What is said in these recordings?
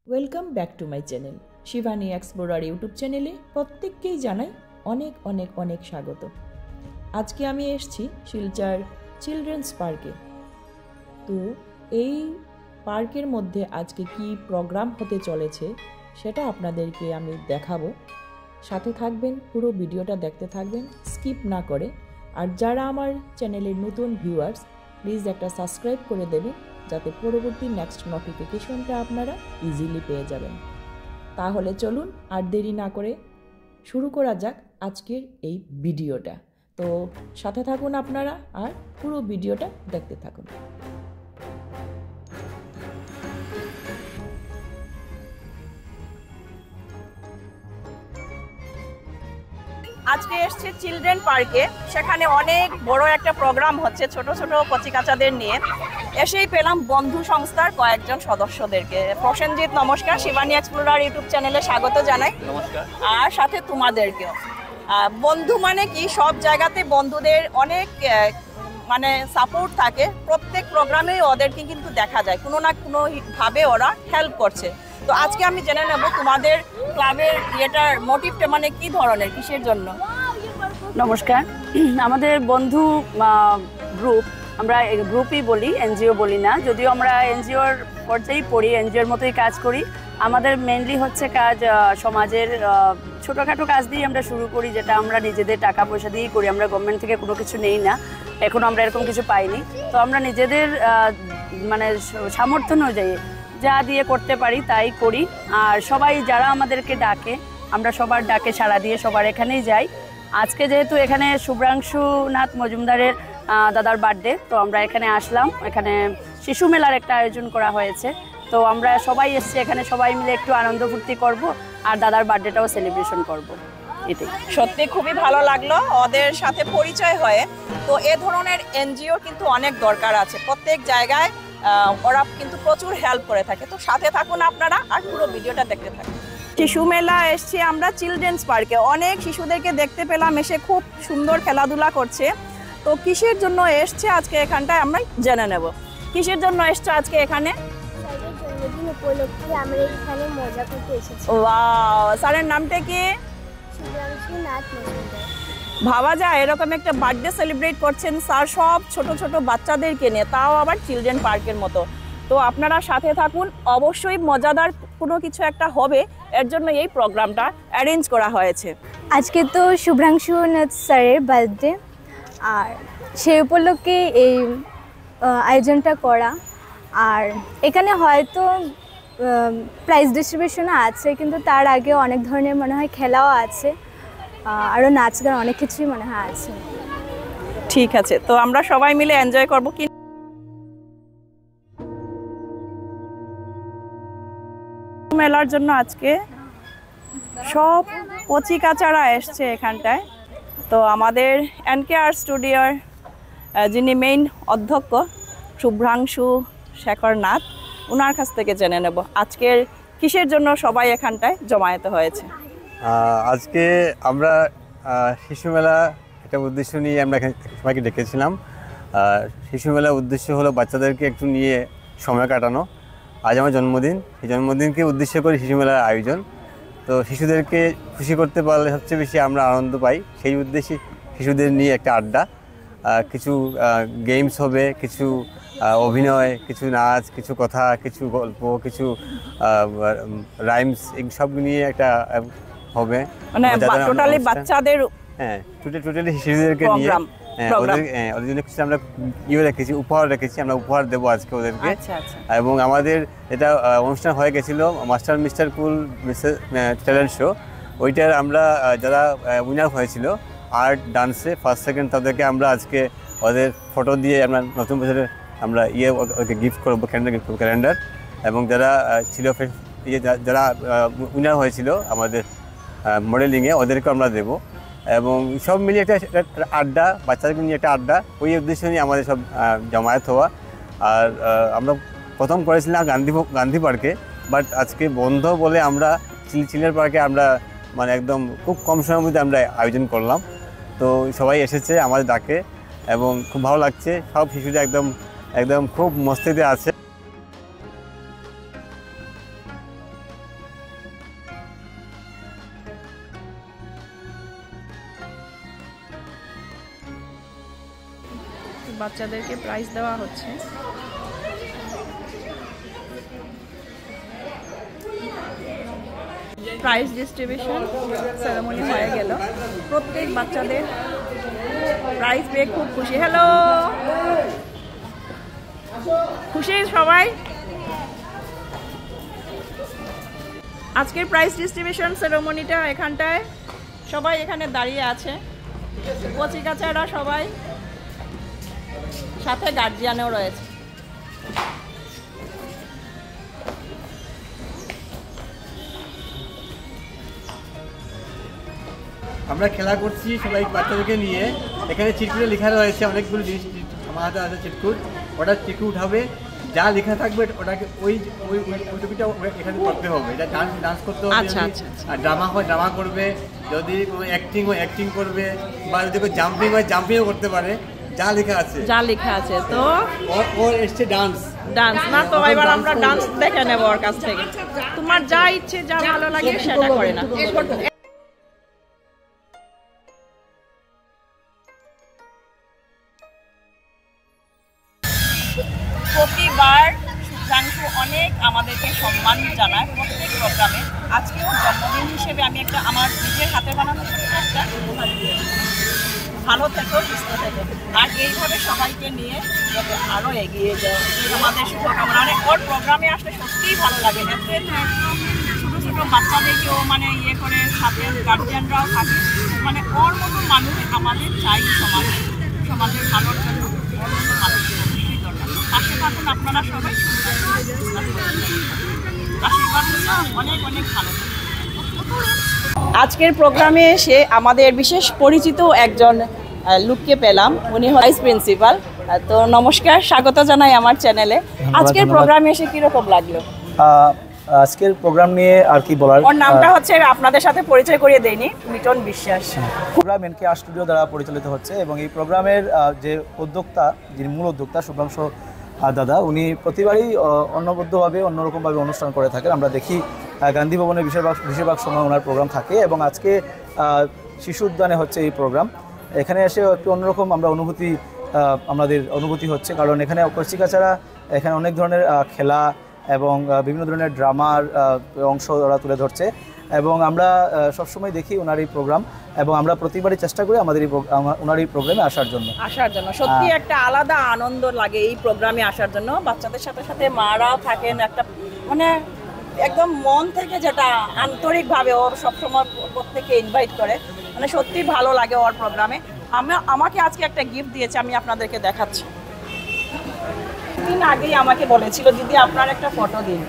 Welcome back to my channel Shivani Explorer YouTube চ্যানেলে প্রত্যেককেই জানাই অনেক অনেক অনেক স্বাগত। আজকে আমি এসেছি শিলচর চিলড্রেন্স পার্কে। তো এই পার্কের মধ্যে আজকে কি প্রোগ্রাম হতে চলেছে সেটা আপনাদেরকে আমি দেখাবো। সাথে থাকবেন, পুরো ভিডিওটা দেখতে থাকবেন স্কিপ না করে। আর যারা আমার চ্যানেলের নতুন ভিউয়ার্স, প্লিজ একটা সাবস্ক্রাইব করে দেবেন যাতে পরবর্তী নেক্সট নোটিফিকেশনটা আপনারা ইজিলি পেয়ে যাবেন। তাহলে চলুন আর দেরি না করে শুরু করা যাক আজকের এই ভিডিওটা। তো সাথে থাকুন আপনারা আর পুরো ভিডিওটা দেখতে থাকুন। আজকে এসেছি চিলড্রেন পার্কে। সেখানে অনেক বড় একটা প্রোগ্রাম হচ্ছে ছোট ছোট কচিকাচাদের নিয়ে। এসেই পেলাম বন্ধু সংস্থার কয়েকজন সদস্যদেরকে। প্রসেনজিৎ, নমস্কার। শিবানী এক্সপ্লোরার ইউটিউব চ্যানেলে স্বাগত জানাই। নমস্কার। আর সাথে তোমাদেরকেও। বন্ধু মানে কি, সব জায়গাতে বন্ধুদের অনেক মানে সাপোর্ট থাকে। প্রত্যেক প্রোগ্রামেই ওদেরকে কিন্তু দেখা যায়, কোনো না কোনো ভাবে ওরা হেল্প করছে। তো আজকে আমি জেনে নেব তোমাদের ক্লাবের ইয়েটার মোটিভটা মানে কি ধরনের, কিসের জন্য। নমস্কার। আমাদের বন্ধু গ্রুপ, আমরা গ্রুপই বলি, এনজিও বলি না। যদিও আমরা এনজিওর পর্যায়েই পড়ি, এনজিওর মতোই কাজ করি। আমাদের মেনলি হচ্ছে কাজ সমাজের ছোটোখাটো কাজ দিয়েই আমরা শুরু করি, যেটা আমরা নিজেদের টাকা পয়সা দিয়েই করি। আমরা গভর্নমেন্ট থেকে কোনো কিছু নেই না, এখনও আমরা এরকম কিছু পাইনি। তো আমরা নিজেদের মানে সামর্থ্য অনুযায়ী যা দিয়ে করতে পারি তাই করি। আর সবাই যারা আমাদেরকে ডাকে, আমরা সবার ডাকে সাড়া দিয়ে সবার এখানেই যাই। আজকে যেহেতু এখানে শুভ্রাংশুনাথ মজুমদারের দাদার বার্থডে, তো আমরা এখানে আসলাম। এখানে শিশু মেলার একটা আয়োজন করা হয়েছে, তো আমরা সবাই এসেছি এখানে, সবাই মিলে একটু আনন্দ ফুর্তি করব আর দাদার বার্থডেটাও সেলিব্রেশন করব। এটাই। সত্যি খুবই ভালো লাগলো ওদের সাথে পরিচয় হয়ে। তো এ ধরনের এনজিও কিন্তু অনেক দরকার আছে প্রত্যেক জায়গায়। ওরা কিন্তু প্রচুর হেল্প করে থাকে। তো সাথে থাকুন আপনারা আর পুরো ভিডিওটা দেখতে থাকুন। শিশু মেলা এসছি আমরা চিলড্রেন্স পার্কে। অনেক শিশুদেরকে দেখতে পেলাম এসে, খুব সুন্দর খেলাধুলা করছে। তো কিসের জন্য এসছে আজকে এখানটায় আমরা জেনে নেব। কিসের জন্য এসছে আজকে এখানে? জন্মদিন উপলক্ষে আমরা এখানে মজা করতে এসেছি। ওয়াও, স্যারের নামটা কি? শুভ্রাংশুনাথ মজুমদার। ভাবা যায় এরকম একটা বার্থডে সেলিব্রেট করছেন স্যার সব ছোট ছোট বাচ্চাদেরকে নিয়ে, তাও আবার চিলড্রেন পার্কের মতো। তো আপনারা সাথে থাকুন, অবশ্যই মজাদার কোনো কিছু একটা হবে। এর জন্য এই প্রোগ্রামটা অ্যারেঞ্জ করা হয়েছে। আজকে তো শুভ্রাংশুনাথ স্যারের বার্থডে, আর সেই উপলক্ষে এই আয়োজনটা করা। আর এখানে হয়তো প্রাইজ ডিস্ট্রিবিউশনও আছে, কিন্তু তার আগে অনেক ধরনের মনে হয় খেলাও আছে, আরও নাচ গান অনেক কিছুই মনে হয় আছে। ঠিক আছে, তো আমরা সবাই মিলে এনজয় করব। কি মেলার জন্য আজকে সব কচিকাচারা এসছে এখানটায়। তো আমাদের এনকে আর্ট স্টুডিওর যিনি মেইন অধ্যক্ষ শুভ্রাংশু শেখর নাথ, ওনার কাছ থেকে জেনে নেব আজকের কিসের জন্য সবাই এখানটায় জমায়েত হয়েছে। আজকে আমরা শিশু মেলা একটা উদ্দেশ্য নিয়ে আমরা সবাইকে ডেকেছিলাম। শিশু মেলার উদ্দেশ্য হলো বাচ্চাদেরকে একটু নিয়ে সময় কাটানো। আজ আমার জন্মদিন, এই জন্মদিনকে উদ্দেশ্য করে শিশু মেলার আয়োজন। তো শিশুদেরকে খুশি করতে পারলে সবচেয়ে বেশি আমরা আনন্দ পাই। সেই উদ্দেশ্যে শিশুদের নিয়ে একটা আড্ডা, কিছু গেমস হবে, কিছু অভিনয়, কিছু নাচ, কিছু কথা, কিছু গল্প, কিছু রাইমস, এই সব নিয়ে একটা হবে। মানে টোটালি বাচ্চাদের, হ্যাঁ টোটালি শিশুদেরকে নিয়ে ওদের জন্য কিছু আমরা রেখেছি, উপহার রেখেছি। আমরা উপহার দেবো আজকে ওদেরকে। এবং আমাদের এটা অনুষ্ঠান হয়ে গেছিল মাস্টার মিস্টার কুল ট্যালেন্ট শো। ওইটার আমরা যারা উইনার হয়েছিল আর্ট ডান্সে ফার্স্ট সেকেন্ড, তাদেরকে আমরা আজকে ওদের ফটো দিয়ে আমরা নতুন বছরে আমরা ওকে গিফট করবো, ক্যালেন্ডার। এবং যারা ছিল যারা উইনার হয়েছিল আমাদের মডেলিংয়ে, ওদেরকে আমরা দেবো। এবং সব মিলিয়ে একটা আড্ডা, বাচ্চাদেরকে নিয়ে একটা আড্ডা, ওই উদ্দেশ্য নিয়ে আমাদের সব জমায়েত হওয়া। আর আমরা প্রথম করেছিলাম গান্ধী পার্কে, বাট আজকে বন্ধ বলে আমরা চিলের পার্কে আমরা মানে একদম খুব কম সময়ের মধ্যে আমরা আয়োজন করলাম। তো সবাই এসেছে আমাদের ডাকে এবং খুব ভালো লাগছে। সব শিশুরা একদম খুব মস্তিতে আছে। বাচ্চাদেরকে প্রাইজ দেওয়া হচ্ছে। প্রাইজ ডিস্ট্রিবিউশন সেরেমনি হয়ে গেল, প্রত্যেক বাচ্চাদের প্রাইজ পেয়ে খুব খুশি। হ্যালো, খুশি সবাই? আজকের প্রাইজ ডিস্ট্রিবিউশন সেরেমনিটা এখানটায় সবাই এখানে দাঁড়িয়ে আছে, কচিকাচারা সবাই, সাথে গার্জিয়ানও রয়েছে। আমরা খেলা করছি সবাই বাচ্চাদেরকে নিয়ে। এখানে চিরকুটে লেখা রয়েছে অনেকগুলো জিনিস, আমার হাতে আছে চিরকুট, ওটা চিরকুট হবে, যা লেখা থাকবে ওটাকে ওই ওই টপিকটা এখানে করতে হবে। এটা ডান্স করতে হবে, আর ড্রামা হয় ড্রামা করবে, যদি অ্যাক্টিং হয় অ্যাক্টিং করবে, বা যদি জাম্পিং হয় জাম্পিংও করতে পারে, যা লেখা আছে তো ওর এসছে ডান্স না। তো এবার আমরা ডান্স দেখে নেব ওর কাছ থেকে। তোমার যা ইচ্ছে, যা ভালো লাগে সেটা করে না। প্রতিবার শুভ্রাংশু অনেক আমাদেরকে সম্মান জানায় প্রত্যেক প্রোগ্রামে। আজকেও জন্মদিন হিসেবে আমি একটা আমার নিজের হাতে বানানো একটা উপহার দিয়েছি। ভালো থেকো, সুস্থ থেকো, আর এইভাবে সবাইকে নিয়ে যাতে আরও এগিয়ে যায় আমাদের শুভকামনা। মানে ওর প্রোগ্রামে আসলে সত্যিই ভালো লাগে। এত ছোটো ছোটো বাচ্চাদেরকেও মানে ইয়ে করে, সাথে গার্জিয়ানরাও থাকে। মানে ওর মতো মানুষ আমাদের চাই সমাজের ভালোর জন্য। ওর মতো মানুষের অবশ্যই দরকার। পাশে থাকুন আপনারা সবাই, আশীর্বাদ অনেক অনেক ভালো। আজকের প্রোগ্রামে এসে আমাদের বিশেষ পরিচিত একজন লোককে পেলাম, উনি ভাইস প্রিন্সিপাল। তো নমস্কার, স্বাগত জানাই আমার চ্যানেলে। আজকের প্রোগ্রামে এসে কিরকম লাগলো? আজকের প্রোগ্রাম নিয়ে আর কি বলার, ওর নামটা হচ্ছে আপনাদের সাথে পরিচয় করিয়ে দেইনি, মিটন বিশ্বাস। প্রোগ্রাম এনকেআর স্টুডিও দ্বারা পরিচালিত হচ্ছে এবং এই প্রোগ্রামের যে উদ্যোক্তা, যিনি মূল উদ্যোক্তা শুভ্রাংশু দাদা, উনি প্রতিবারই অন্যবদ্ধভাবে অন্যরকমভাবে অনুষ্ঠান করে থাকেন। আমরা দেখি গান্ধী ভবনে বেশিরভাগ সময় ওনার প্রোগ্রাম থাকে, এবং আজকে শিশু উদ্যানে হচ্ছে এই প্রোগ্রাম। এখানে এসে একটু অন্যরকম আমাদের অনুভূতি হচ্ছে, কারণ এখানে কচিকাচারা এখানে অনেক ধরনের খেলা এবং বিভিন্ন ধরনের ড্রামার অংশ ওরা তুলে ধরছে, এবং আমরা সবসময় দেখি ওনার এই প্রোগ্রাম, এবং আমরা প্রতিবারই চেষ্টা করি ওনার এই প্রোগ্রামে আসার জন্য। সত্যি একটা আলাদা আনন্দ লাগে এই প্রোগ্রামে আসার জন্য। বাচ্চাদের সাথে সাথে মারাও থাকেন, একটা মানে একদম মন থেকে যেটা আন্তরিকভাবে ওর সবসময় প্রত্যেককে ইনভাইট করে, মানে সত্যি ভালো লাগে ওর প্রোগ্রামে। আমাকে আজকে একটা গিফট দিয়েছে, আমি আপনাদেরকে দেখাচ্ছি। দিন আগেই আমাকে বলেছিল দিদি আপনার একটা ফটো দিন,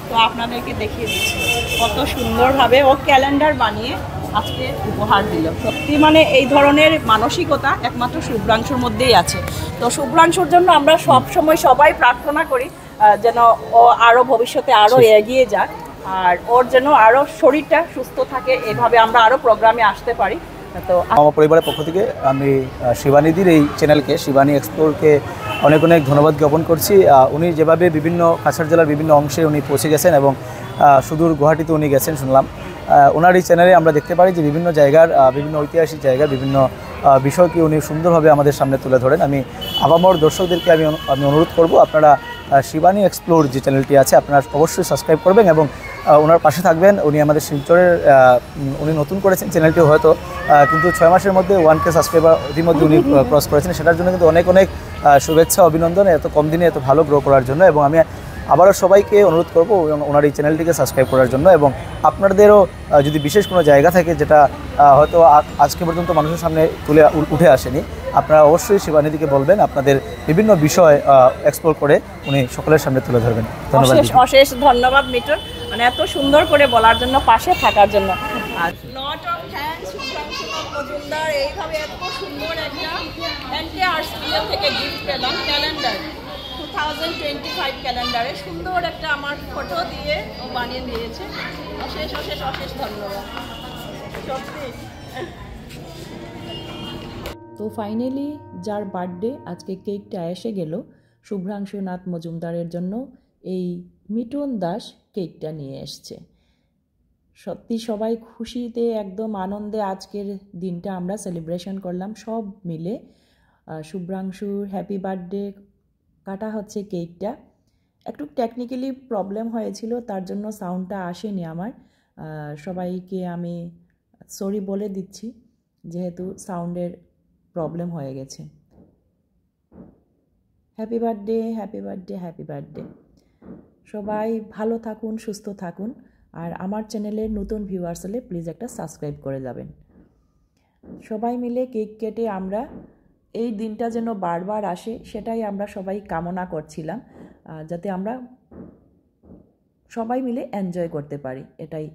তো আপনাদেরকে দেখিয়ে দিচ্ছি কত সুন্দরভাবে ও ক্যালেন্ডার বানিয়ে আজকে উপহার দিল। সত্যি মানে এই ধরনের মানসিকতা একমাত্র শুভ্রাংশুর মধ্যেই আছে। তো শুভ্রাংশুর জন্য আমরা সবসময় সবাই প্রার্থনা করি যেন ও আরও ভবিষ্যতে আরও এগিয়ে যাক, আর ওর যেন আরও শরীরটা সুস্থ থাকে, এভাবে আমরা আরও প্রোগ্রামে আসতে পারি। তো আমার পরিবারের পক্ষ থেকে আমি শিবানীদির এই চ্যানেলকে, শিবানী এক্সপ্লোরকে অনেক অনেক ধন্যবাদ জ্ঞাপন করছি। উনি যেভাবে বিভিন্ন কাছাড় জেলার বিভিন্ন অংশে উনি পৌঁছে গেছেন, এবং সুদূর গুয়াহাটিতে উনি গেছেন শুনলাম। ওনার এই চ্যানেলে আমরা দেখতে পারি যে বিভিন্ন জায়গার, বিভিন্ন ঐতিহাসিক জায়গার বিভিন্ন বিষয়কে উনি সুন্দরভাবে আমাদের সামনে তুলে ধরেন। আমি আপামর দর্শকদেরকে আমি অনুরোধ করব, আপনারা শিবানী এক্সপ্লোর যে চ্যানেলটি আছে আপনারা অবশ্যই সাবস্ক্রাইব করবেন এবং ওনার পাশে থাকবেন। উনি আমাদের শিলচরের, উনি নতুন করেছেন চ্যানেলটি হয়তো, কিন্তু 6 মাসের মধ্যে 1K সাবস্ক্রাইবার ইতিমধ্যে উনি ক্রস করেছেন। সেটার জন্য কিন্তু অনেক অনেক শুভেচ্ছা, অভিনন্দন এত কম দিনে এত ভালো গ্রো করার জন্য। এবং আমি আবারও সবাইকে অনুরোধ করব ওনার এই চ্যানেলটিকে সাবস্ক্রাইব করার জন্য। এবং আপনাদেরও যদি বিশেষ কোনো জায়গা থাকে যেটা হয়তো আজকে পর্যন্ত মানুষের সামনে উঠে আসেনি, আপনারা অবশ্যই শিবানীদিকে বলবেন, আপনাদের বিভিন্ন বিষয় এক্সপ্লোর করে উনি সকলের সামনে তুলে ধরবেন। ধন্যবাদ, অশেষ ধন্যবাদ মিটন, মানে এত সুন্দর করে বলার জন্য, পাশে থাকার জন্য। আর lot of thanks Shubhranshu Majumdar, এইভাবে এত সুন্দর একটা এনকেআর স্টুডিও থেকে গিফট পেলাম, ক্যালেন্ডার 2025 ক্যালেন্ডারে সুন্দর একটা আমার ফটো দিয়ে ও বানিয়ে দিয়েছে। অশেষ অশেষ অশেষ ধন্যবাদ সত্যি। তো ফাইনালি যার বার্থডে আজকে কেকটা এসে গেল, শুভ্রাংশুনাথ মজুমদারের জন্য এই মিটন দাস কেকটা নিয়ে এসছে। সত্যি সবাই খুশিতে একদম আনন্দে আজকের দিনটা আমরা সেলিব্রেশন করলাম সব মিলে। শুভ্রাংশুর হ্যাপি বার্থডে কাটা হচ্ছে কেকটা। একটু টেকনিক্যালি প্রবলেম হয়েছিল, তার জন্য সাউন্ডটা আসেনি আমার। সবাইকে আমি সরি বলে দিচ্ছি যেহেতু সাউন্ডের প্রবলেম হয়ে গেছে। Happy birthday, happy birthday, happy birthday. সবাই ভালো থাকুন, সুস্থ থাকুন। আর আমার চ্যানেলের নতুন ভিউয়ার্স হলে প্লিজ একটা সাবস্ক্রাইব করে যাবেন। সবাই মিলে কেক কেটে আমরা এই দিনটা যেন বারবার আসে সেটাই আমরা সবাই কামনা করছিলাম, যাতে আমরা সবাই মিলে এনজয় করতে পারি, এটাই।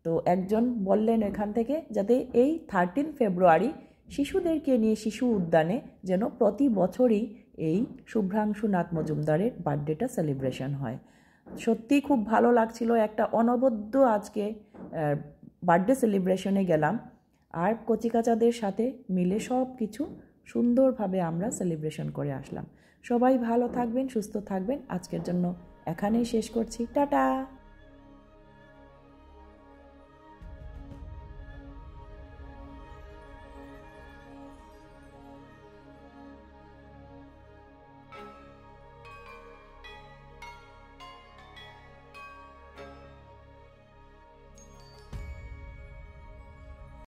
তো একজন বললেন এখান থেকে যাতে এই 13 ফেব্রুয়ারি শিশুদেরকে নিয়ে শিশু উদ্যানে যেন প্রতি বছরই এই শুভ্রাংশুনাথ মজুমদারের বার্থডেটা সেলিব্রেশন হয়। সত্যি খুব ভালো লাগছিল, একটা অনবদ্য আজকে বার্থডে সেলিব্রেশনে গেলাম আর কচিকাচাদের সাথে মিলে সব কিছু সুন্দরভাবে আমরা সেলিব্রেশন করে আসলাম। সবাই ভালো থাকবেন, সুস্থ থাকবেন। আজকের জন্য এখানেই শেষ করছি, টাটা।